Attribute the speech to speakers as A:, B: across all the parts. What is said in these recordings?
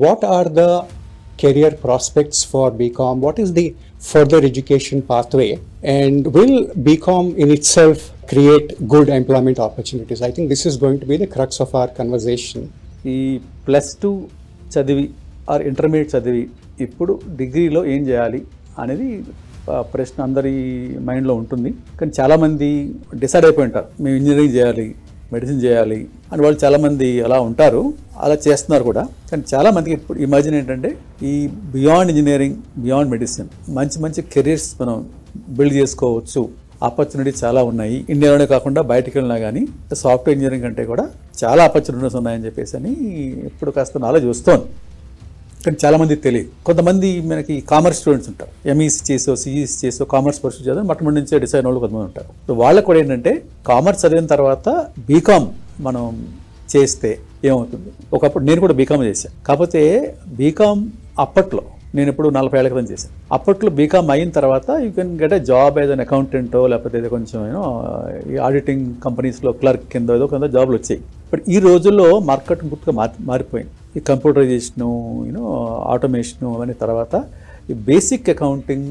A: what are the career prospects for BCom? What is the further education pathway? And will BCom in itself create good employment opportunities? I think this is going to be the crux of our conversation.
B: ఈ +2 చదివి are intermediate చదివి ఇప్పుడు డిగ్రీలో ఏం చేయాలి అనేది ప్రశ్న అందరి మైండ్లో ఉంటుంది. కానీ చాలామంది డిసైడ్ అయిపోయి ఉంటారు, మేము ఇంజనీరింగ్ చేయాలి, మెడిసిన్ చేయాలి అని వాళ్ళు చాలామంది అలా ఉంటారు, అలా చేస్తున్నారు కూడా. కానీ చాలామందికి ఇప్పుడు ఈ మధ్యన ఏంటంటే ఈ బియాండ్ ఇంజనీరింగ్, బియాండ్ మెడిసిన్ మంచి మంచి కెరీర్స్ మనం బిల్డ్ చేసుకోవచ్చు, ఆపర్చునిటీ చాలా ఉన్నాయి. ఇండియాలోనే కాకుండా బయటికి వెళ్ళినా కానీ సాఫ్ట్వేర్ ఇంజనీరింగ్ అంటే కూడా చాలా ఆపర్చునిటీస్ ఉన్నాయని చెప్పేసి అని ఇప్పుడు కాస్త నాలెడ్జ్ వస్తోంది. కానీ చాలామందికి తెలియదు. కొంతమంది మనకి కామర్స్ స్టూడెంట్స్ ఉంటారు, ఎంఈసీ చేసో సిఈసీ చేసో కామర్స్ పర్సూ చేద్దాం మొట్టమొదటి నుంచే డిసైడ్ అయిన వాళ్ళు కొంతమంది ఉంటారు. సో వాళ్ళకు కూడా ఏంటంటే కామర్స్ చదివిన తర్వాత బీకామ్ మనం చేస్తే ఏమవుతుంది. ఒకప్పుడు నేను కూడా బీకామ్ చేశాను, కాకపోతే బీకామ్ అప్పట్లో నేను ఇప్పుడు 40 ఏళ్ల క్రితం చేశాను. అప్పట్లో బీకామ్ అయిన తర్వాత you can get a job as an అకౌంటెంటో లేకపోతే ఏదో కొంచెం ఈ ఆడిటింగ్ కంపెనీస్లో క్లర్క్ కింద ఏదో కొంత జాబ్లు వచ్చాయి. బట్ ఈ రోజుల్లో మార్కెట్ పూర్తిగా మారిపోయింది. ఈ కంప్యూటరైజేషను, ఆటోమేషను అవన్నీ తర్వాత ఈ బేసిక్ అకౌంటింగ్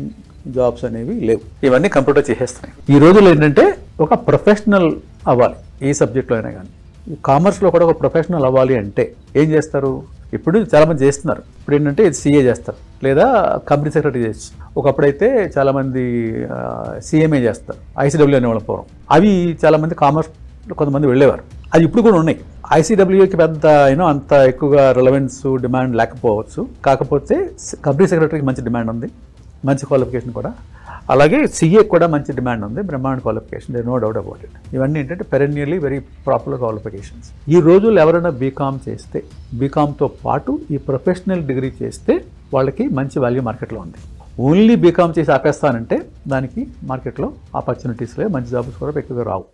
B: జాబ్స్ అనేవి లేవు, ఇవన్నీ కంప్యూటర్ చేసేస్తున్నాయి. ఈ రోజుల్లో ఏంటంటే ఒక ప్రొఫెషనల్ అవ్వాలి ఏ సబ్జెక్ట్లో అయినా కానీ. ఈ కామర్స్లో కూడా ఒక ప్రొఫెషనల్ అవ్వాలి అంటే ఏం చేస్తారు? ఇప్పుడు చాలామంది చేస్తున్నారు. ఇప్పుడు ఏంటంటే సిఏ చేస్తారు లేదా కంపెనీ సెక్రటరీ చేయొచ్చు. ఒకప్పుడైతే చాలామంది సిఎంఏ చేస్తారు, ఐసీడబ్ల్యూ అనేవాళ్ళ పూర్వం. అవి చాలామంది కామర్స్ కొంతమంది వెళ్ళేవారు, అది ఇప్పుడు కూడా ఉన్నాయి. ఐసీడబ్ల్యూకి పెద్ద అంత ఎక్కువగా రిలవెన్స్ డిమాండ్ లేకపోవచ్చు, కాకపోతే కంపెనీ సెక్రటరీకి మంచి డిమాండ్ ఉంది, మంచి క్వాలిఫికేషన్ కూడా. అలాగే సిఏ కూడా మంచి డిమాండ్ ఉంది, బ్రహ్మాండ qualification, no doubt about it. ఇవన్నీ ఏంటంటే పెరెన్నియర్లీ వెరీ పాపులర్ క్వాలిఫికేషన్స్. ఈ రోజుల్లో ఎవరైనా బీకామ్ చేస్తే, బీకామ్తో పాటు ఈ ప్రొఫెషనల్ డిగ్రీ చేస్తే వాళ్ళకి మంచి వాల్యూ మార్కెట్లో ఉంది. ఓన్లీ బీకామ్ చేసి ఆపేస్తానంటే దానికి మార్కెట్లో ఆపర్చునిటీస్ లేవు, మంచి జాబ్స్ కూడా ఎక్కువగా రావు.